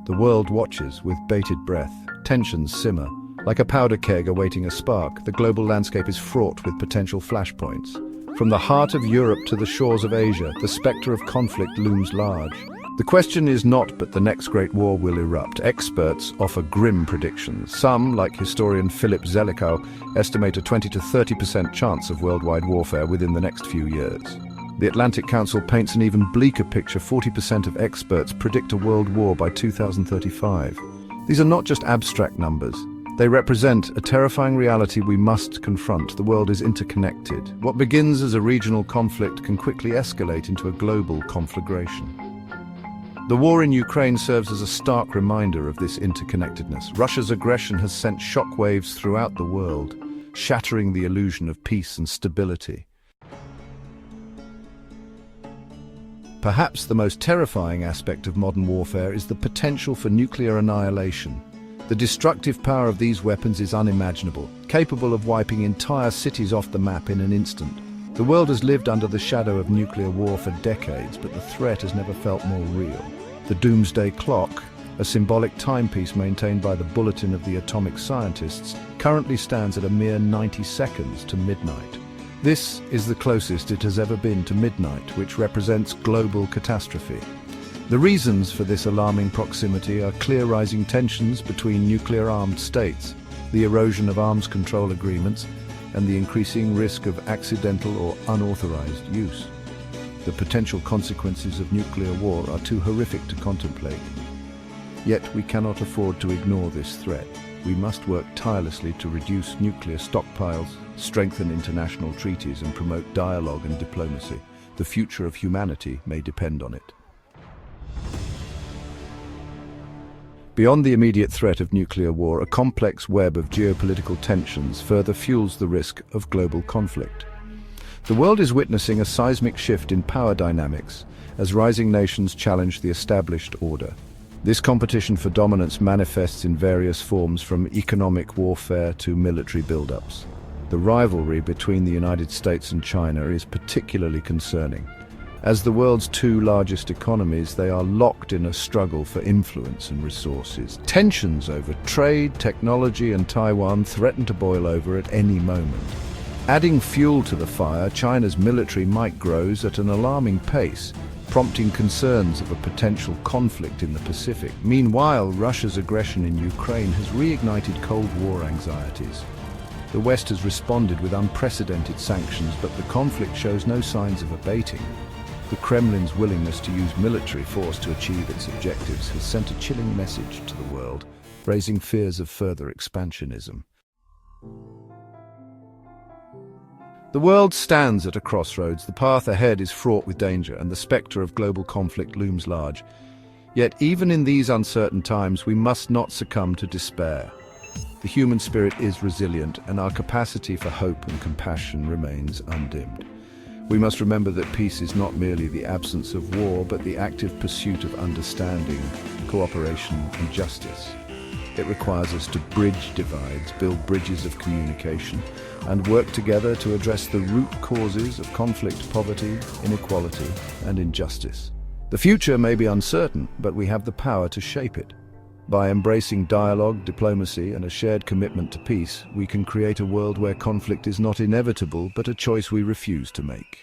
The world watches with bated breath. Tensions simmer. Like a powder keg awaiting a spark, the global landscape is fraught with potential flashpoints. From the heart of Europe to the shores of Asia, the spectre of conflict looms large. The question is not but the next great war will erupt. Experts offer grim predictions. Some, like historian Philip Zelikow, estimate a 20 to 30% chance of worldwide warfare within the next few years. The Atlantic Council paints an even bleaker picture. 40% of experts predict a world war by 2035. These are not just abstract numbers. They represent a terrifying reality we must confront. The world is interconnected. What begins as a regional conflict can quickly escalate into a global conflagration. The war in Ukraine serves as a stark reminder of this interconnectedness. Russia's aggression has sent shockwaves throughout the world, shattering the illusion of peace and stability. Perhaps the most terrifying aspect of modern warfare is the potential for nuclear annihilation. The destructive power of these weapons is unimaginable, capable of wiping entire cities off the map in an instant. The world has lived under the shadow of nuclear war for decades, but the threat has never felt more real. The doomsday clock, a symbolic timepiece maintained by the Bulletin of the Atomic Scientists, currently stands at a mere 90 seconds to midnight. This is the closest it has ever been to midnight, which represents global catastrophe. The reasons for this alarming proximity are clear rising tensions between nuclear-armed states, the erosion of arms control agreements, and the increasing risk of accidental or unauthorized use. The potential consequences of nuclear war are too horrific to contemplate. Yet we cannot afford to ignore this threat. We must work tirelessly to reduce nuclear stockpiles, strengthen international treaties, and promote dialogue and diplomacy. The future of humanity may depend on it. Beyond the immediate threat of nuclear war, a complex web of geopolitical tensions further fuels the risk of global conflict. The world is witnessing a seismic shift in power dynamics as rising nations challenge the established order. This competition for dominance manifests in various forms, from economic warfare to military buildups. The rivalry between the United States and China is particularly concerning. As the world's two largest economies, they are locked in a struggle for influence and resources. Tensions over trade, technology, and Taiwan threaten to boil over at any moment. Adding fuel to the fire, China's military might grows at an alarming pace, prompting concerns of a potential conflict in the Pacific. Meanwhile, Russia's aggression in Ukraine has reignited Cold War anxieties. The West has responded with unprecedented sanctions, but the conflict shows no signs of abating. The Kremlin's willingness to use military force to achieve its objectives has sent a chilling message to the world, raising fears of further expansionism. The world stands at a crossroads. The path ahead is fraught with danger, and the spectre of global conflict looms large. Yet even in these uncertain times, we must not succumb to despair. The human spirit is resilient, and our capacity for hope and compassion remains undimmed. We must remember that peace is not merely the absence of war, but the active pursuit of understanding, cooperation, and justice. It requires us to bridge divides, build bridges of communication, and work together to address the root causes of conflict, poverty, inequality, and injustice. The future may be uncertain, but we have the power to shape it. By embracing dialogue, diplomacy, and a shared commitment to peace, we can create a world where conflict is not inevitable, but a choice we refuse to make.